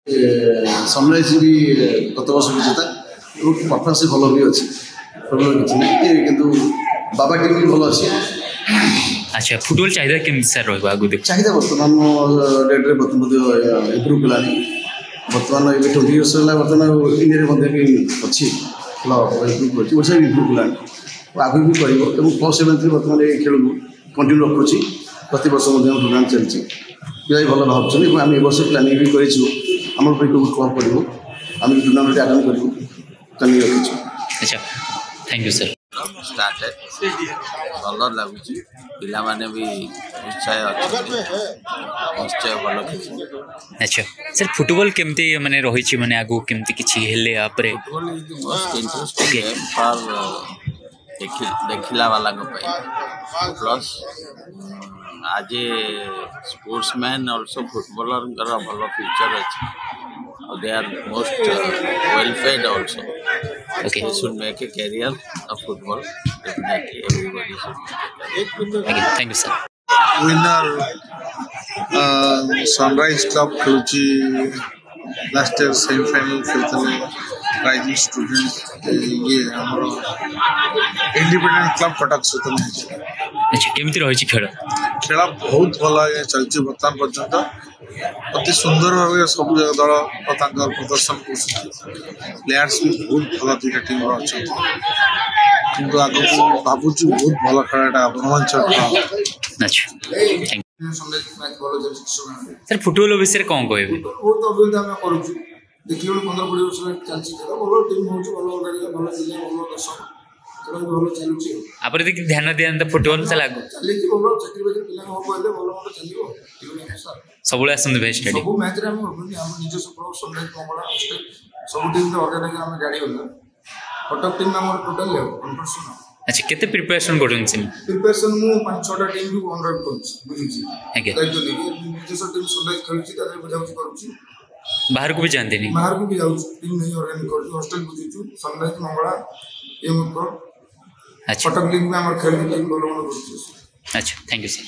Sunrise भी गत वर्ष विजेता परफॉर्मेंस भल भी अच्छी प्रॉब्लम किसी नहीं किंतु बाबा टीम भी भल अच्छी। अच्छा फुटबॉल चाहिए केमती सर रहा आगु देख चाहिए बर्तमान डेट में इम्प्रूव कलानी बर्तमान ये 20 इयर्स है बर्तमान इंडिया भी अच्छी खेल इम्प्रूव कर ओडिशा भी इम्प्रूव कलानी आगे भी कर प्लस 7 बर्तमान ये खेल कंटिन्यू रखुच्छी प्रत वर्ष टूर्नामेंट चलती पिला भल भावुँ आम ए वर्ष प्लानिंग भी करें क्लब करूँ आम टूर्नामेंट आटेंड करूँ प्लानिंग रखी। अच्छा थैंक यू सर। स्टार्टेड भल लगुच पिला माने भी उत्साह निश्चय भल खेल। अच्छा सर फुटबॉल केमती माने रही माने आगु केमती किछि हेले आपरे football is the most interesting game for देखिला वाला को प्लस आज स्पोर्ट्समैन ऑल्सो फुटबॉलर भल फ्यूचर अच्छे they are most well fed also. Okay. They should make a career of football. Definitely everybody should make a career. Okay, thank you sir. winner Sunrise Club खेलुची last year semifinal खेलते rising student ये हमारा independent club Cuttack सहित। अच्छा केमती रही खेल खेला बहुत भल चलती बर्तमान पर्यंत अति सुंदर भाव सब दल प्रदर्शन कर प्लेयर्स भी बहुत भल दुटा टीम अच्छा किंतु आगे भावुँ बहुत भल खेला रोमांचक। अच्छा सर फुटबॉल विषय कौन कहे बहुत अभिवृद्धि आम करुँ देखिए 15-20 वर्ष चलती भल टीम हो भल जिले भल दर्शक भल चलुची आप ध्यान दिखाते फुटबॉल चला चली भल चाकरी बाकरी पिला हो कहले भल मत चलो सब आसते भाई स्टेडियम सब मैच रे हम निज सनराइज मंगला सब टीम ऑर्गेनाइज आम गाड़ी गला कटक टीम आम टोटल 100%। अच्छा केते प्रिपरेशन करूँ प्रिपरेशन मु 5-6टा टीम भी 100 बुझी दायित्व लेके निज टीम सनराइज खेलुची तादर बुझाउची करूची बाहर को भी जानते नहीं बाहर को भी जाऊँ टीम नहीं ऑर्गेनाइज कर हॉस्टल बुझीचु सनराइज मंगला ये मुझको अच्छा कटक लीग में आम खेल टीम भल मन कर। अच्छा थैंक यू सर।